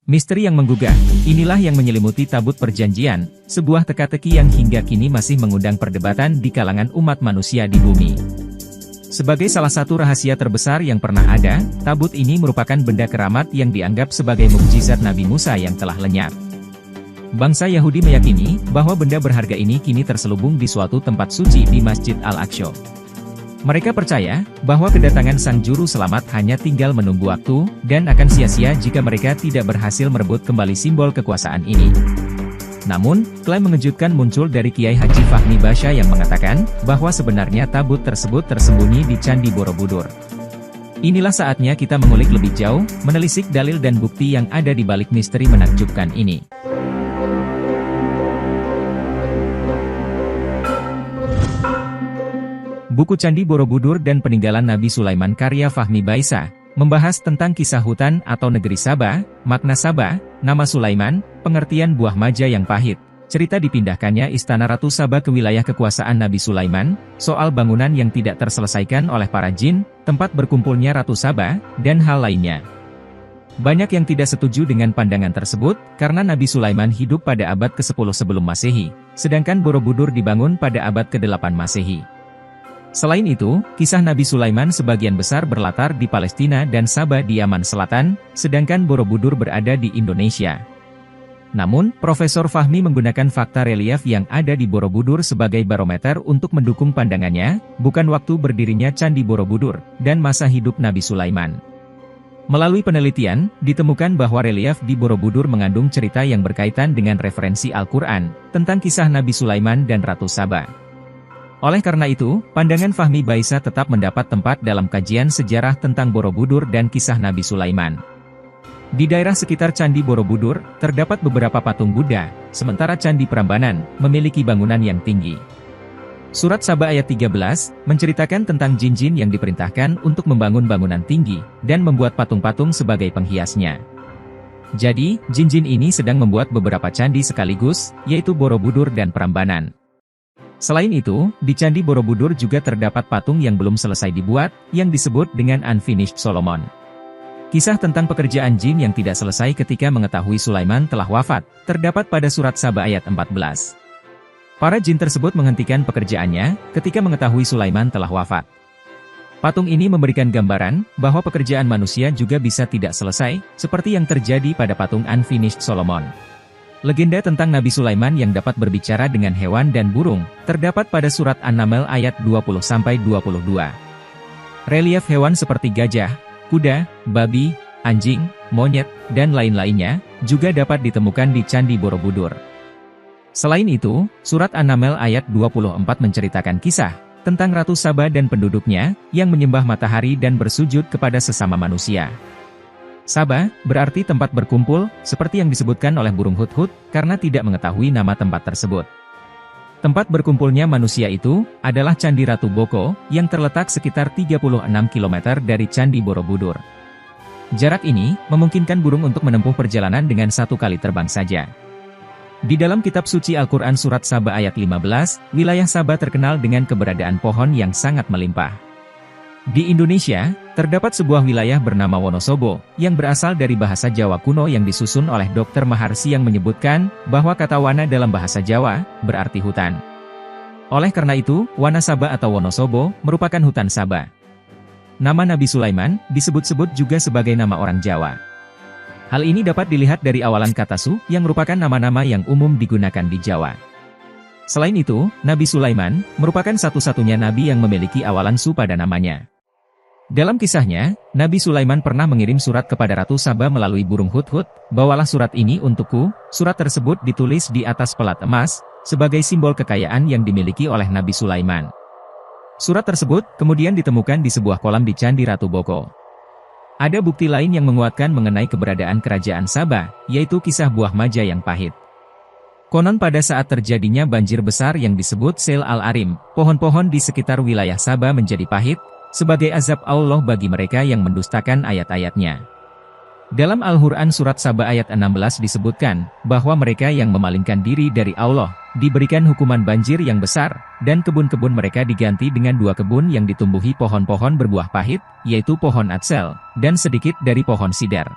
Misteri yang menggugah, inilah yang menyelimuti Tabut Perjanjian, sebuah teka-teki yang hingga kini masih mengundang perdebatan di kalangan umat manusia di bumi. Sebagai salah satu rahasia terbesar yang pernah ada, tabut ini merupakan benda keramat yang dianggap sebagai mukjizat Nabi Musa yang telah lenyap. Bangsa Yahudi meyakini bahwa benda berharga ini kini terselubung di suatu tempat suci di Masjid Al-Aqsa. Mereka percaya bahwa kedatangan Sang Juru Selamat hanya tinggal menunggu waktu, dan akan sia-sia jika mereka tidak berhasil merebut kembali simbol kekuasaan ini. Namun, klaim mengejutkan muncul dari Kiai Haji Fahmi Basya yang mengatakan bahwa sebenarnya tabut tersebut tersembunyi di Candi Borobudur. Inilah saatnya kita mengulik lebih jauh, menelisik dalil dan bukti yang ada di balik misteri menakjubkan ini. Buku Candi Borobudur dan Peninggalan Nabi Sulaiman karya Fahmi Baisa, membahas tentang kisah hutan atau negeri Saba, makna Saba, nama Sulaiman, pengertian buah maja yang pahit, cerita dipindahkannya Istana Ratu Saba ke wilayah kekuasaan Nabi Sulaiman, soal bangunan yang tidak terselesaikan oleh para jin, tempat berkumpulnya Ratu Saba, dan hal lainnya. Banyak yang tidak setuju dengan pandangan tersebut, karena Nabi Sulaiman hidup pada abad ke-10 sebelum Masehi, sedangkan Borobudur dibangun pada abad ke-8 Masehi. Selain itu, kisah Nabi Sulaiman sebagian besar berlatar di Palestina dan Sabah di Yaman Selatan, sedangkan Borobudur berada di Indonesia. Namun, Profesor Fahmi menggunakan fakta relief yang ada di Borobudur sebagai barometer untuk mendukung pandangannya, bukan waktu berdirinya Candi Borobudur, dan masa hidup Nabi Sulaiman. Melalui penelitian, ditemukan bahwa relief di Borobudur mengandung cerita yang berkaitan dengan referensi Al-Quran, tentang kisah Nabi Sulaiman dan Ratu Saba. Oleh karena itu, pandangan Fahmi Baisa tetap mendapat tempat dalam kajian sejarah tentang Borobudur dan kisah Nabi Sulaiman. Di daerah sekitar Candi Borobudur, terdapat beberapa patung Buddha, sementara Candi Prambanan memiliki bangunan yang tinggi. Surat Saba ayat 13, menceritakan tentang jin-jin yang diperintahkan untuk membangun bangunan tinggi, dan membuat patung-patung sebagai penghiasnya. Jadi, jin-jin ini sedang membuat beberapa candi sekaligus, yaitu Borobudur dan Prambanan. Selain itu, di Candi Borobudur juga terdapat patung yang belum selesai dibuat, yang disebut dengan Unfinished Solomon. Kisah tentang pekerjaan jin yang tidak selesai ketika mengetahui Sulaiman telah wafat, terdapat pada surat Saba ayat 14. Para jin tersebut menghentikan pekerjaannya, ketika mengetahui Sulaiman telah wafat. Patung ini memberikan gambaran, bahwa pekerjaan manusia juga bisa tidak selesai, seperti yang terjadi pada patung Unfinished Solomon. Legenda tentang Nabi Sulaiman yang dapat berbicara dengan hewan dan burung, terdapat pada surat An-Naml ayat 20-22. Relief hewan seperti gajah, kuda, babi, anjing, monyet, dan lain-lainnya, juga dapat ditemukan di Candi Borobudur. Selain itu, surat An-Naml ayat 24 menceritakan kisah, tentang Ratu Saba dan penduduknya, yang menyembah matahari dan bersujud kepada sesama manusia. Saba, berarti tempat berkumpul, seperti yang disebutkan oleh burung hudhud, karena tidak mengetahui nama tempat tersebut. Tempat berkumpulnya manusia itu, adalah Candi Ratu Boko, yang terletak sekitar 36 km dari Candi Borobudur. Jarak ini, memungkinkan burung untuk menempuh perjalanan dengan 1 kali terbang saja. Di dalam kitab suci Al-Quran surat Saba ayat 15, wilayah Saba terkenal dengan keberadaan pohon yang sangat melimpah. Di Indonesia, terdapat sebuah wilayah bernama Wonosobo, yang berasal dari bahasa Jawa kuno yang disusun oleh Dr. Maharsi yang menyebutkan, bahwa kata wana dalam bahasa Jawa, berarti hutan. Oleh karena itu, Wanasaba atau Wonosobo, merupakan hutan Saba. Nama Nabi Sulaiman, disebut-sebut juga sebagai nama orang Jawa. Hal ini dapat dilihat dari awalan kata Su, yang merupakan nama-nama yang umum digunakan di Jawa. Selain itu, Nabi Sulaiman, merupakan satu-satunya nabi yang memiliki awalan Su pada namanya. Dalam kisahnya, Nabi Sulaiman pernah mengirim surat kepada Ratu Saba melalui burung hudhud, "Bawalah surat ini untukku." Surat tersebut ditulis di atas pelat emas, sebagai simbol kekayaan yang dimiliki oleh Nabi Sulaiman. Surat tersebut kemudian ditemukan di sebuah kolam di Candi Ratu Boko. Ada bukti lain yang menguatkan mengenai keberadaan kerajaan Saba, yaitu kisah buah maja yang pahit. Konon pada saat terjadinya banjir besar yang disebut Sel al-Arim, pohon-pohon di sekitar wilayah Saba menjadi pahit, sebagai azab Allah bagi mereka yang mendustakan ayat-ayatnya. Dalam Al-Quran surat Saba ayat 16 disebutkan, bahwa mereka yang memalingkan diri dari Allah, diberikan hukuman banjir yang besar, dan kebun-kebun mereka diganti dengan 2 kebun yang ditumbuhi pohon-pohon berbuah pahit, yaitu pohon atsel, dan sedikit dari pohon sidar.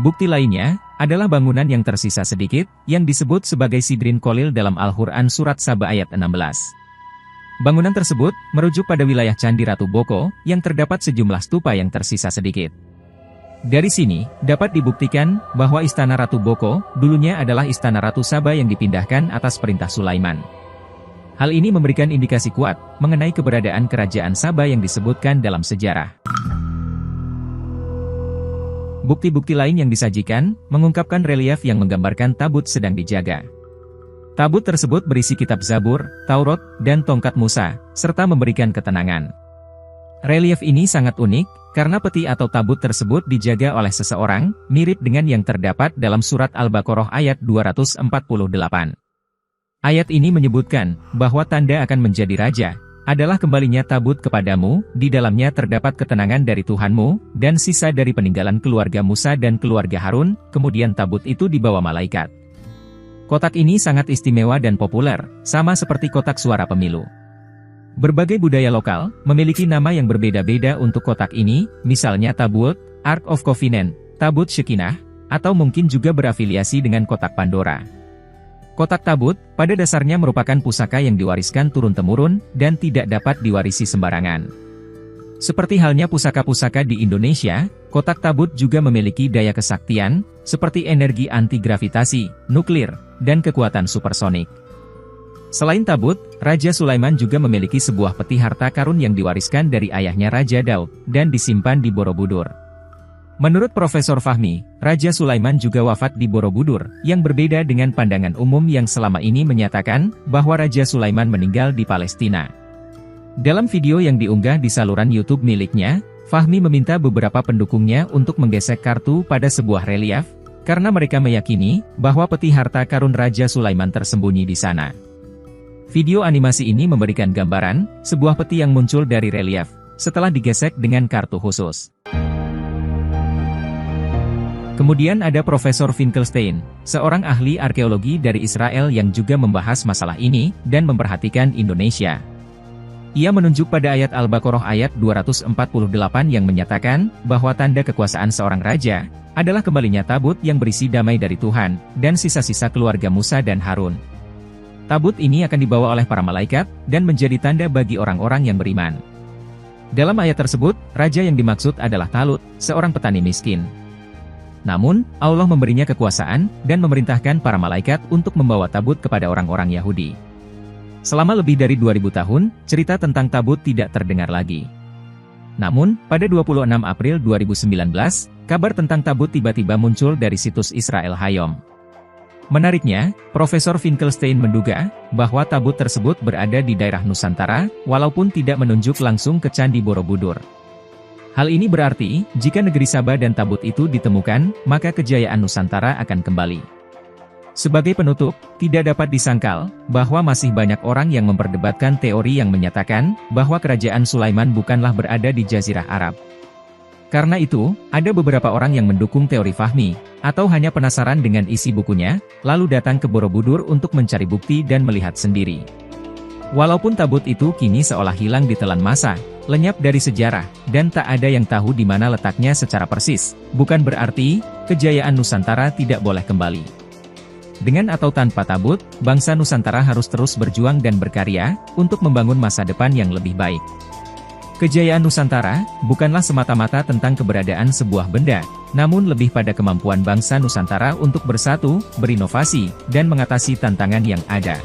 Bukti lainnya, adalah bangunan yang tersisa sedikit, yang disebut sebagai Sidrin Kolil dalam Al-Quran Surat Saba ayat 16. Bangunan tersebut merujuk pada wilayah Candi Ratu Boko, yang terdapat sejumlah stupa yang tersisa sedikit. Dari sini, dapat dibuktikan bahwa Istana Ratu Boko dulunya adalah Istana Ratu Saba yang dipindahkan atas perintah Sulaiman. Hal ini memberikan indikasi kuat mengenai keberadaan kerajaan Saba yang disebutkan dalam sejarah. Bukti-bukti lain yang disajikan mengungkapkan relief yang menggambarkan tabut sedang dijaga. Tabut tersebut berisi kitab Zabur, Taurat, dan tongkat Musa, serta memberikan ketenangan. Relief ini sangat unik, karena peti atau tabut tersebut dijaga oleh seseorang, mirip dengan yang terdapat dalam surat Al-Baqarah ayat 248. Ayat ini menyebutkan bahwa tanda akan menjadi raja adalah kembalinya tabut kepadamu, di dalamnya terdapat ketenangan dari Tuhanmu, dan sisa dari peninggalan keluarga Musa dan keluarga Harun, kemudian tabut itu dibawa malaikat. Kotak ini sangat istimewa dan populer, sama seperti kotak suara pemilu. Berbagai budaya lokal memiliki nama yang berbeda-beda untuk kotak ini, misalnya tabut, Ark of Covenant, tabut Shekinah, atau mungkin juga berafiliasi dengan kotak Pandora. Kotak tabut, pada dasarnya merupakan pusaka yang diwariskan turun-temurun, dan tidak dapat diwarisi sembarangan. Seperti halnya pusaka-pusaka di Indonesia, kotak tabut juga memiliki daya kesaktian, seperti energi anti-gravitasi, nuklir, dan kekuatan supersonik. Selain tabut, Raja Sulaiman juga memiliki sebuah peti harta karun yang diwariskan dari ayahnya Raja Daud, dan disimpan di Borobudur. Menurut Profesor Fahmi, Raja Sulaiman juga wafat di Borobudur, yang berbeda dengan pandangan umum yang selama ini menyatakan bahwa Raja Sulaiman meninggal di Palestina. Dalam video yang diunggah di saluran YouTube miliknya, Fahmi meminta beberapa pendukungnya untuk menggesek kartu pada sebuah relief, karena mereka meyakini bahwa peti harta karun Raja Sulaiman tersembunyi di sana. Video animasi ini memberikan gambaran sebuah peti yang muncul dari relief, setelah digesek dengan kartu khusus. Kemudian ada Profesor Finkelstein, seorang ahli arkeologi dari Israel yang juga membahas masalah ini, dan memperhatikan Indonesia. Ia menunjuk pada ayat Al-Baqarah ayat 248 yang menyatakan, bahwa tanda kekuasaan seorang raja, adalah kembalinya tabut yang berisi damai dari Tuhan, dan sisa-sisa keluarga Musa dan Harun. Tabut ini akan dibawa oleh para malaikat, dan menjadi tanda bagi orang-orang yang beriman. Dalam ayat tersebut, raja yang dimaksud adalah Talut, seorang petani miskin. Namun, Allah memberinya kekuasaan, dan memerintahkan para malaikat untuk membawa tabut kepada orang-orang Yahudi. Selama lebih dari 2000 tahun, cerita tentang tabut tidak terdengar lagi. Namun, pada 26 April 2019, kabar tentang tabut tiba-tiba muncul dari situs Israel Hayom. Menariknya, Profesor Finkelstein menduga bahwa tabut tersebut berada di daerah Nusantara, walaupun tidak menunjuk langsung ke Candi Borobudur. Hal ini berarti, jika negeri Saba dan tabut itu ditemukan, maka kejayaan Nusantara akan kembali. Sebagai penutup, tidak dapat disangkal bahwa masih banyak orang yang memperdebatkan teori yang menyatakan bahwa kerajaan Sulaiman bukanlah berada di Jazirah Arab. Karena itu, ada beberapa orang yang mendukung teori Fahmi, atau hanya penasaran dengan isi bukunya, lalu datang ke Borobudur untuk mencari bukti dan melihat sendiri. Walaupun tabut itu kini seolah hilang ditelan masa, lenyap dari sejarah, dan tak ada yang tahu di mana letaknya secara persis, bukan berarti kejayaan Nusantara tidak boleh kembali. Dengan atau tanpa tabut, bangsa Nusantara harus terus berjuang dan berkarya untuk membangun masa depan yang lebih baik. Kejayaan Nusantara bukanlah semata-mata tentang keberadaan sebuah benda, namun lebih pada kemampuan bangsa Nusantara untuk bersatu, berinovasi, dan mengatasi tantangan yang ada.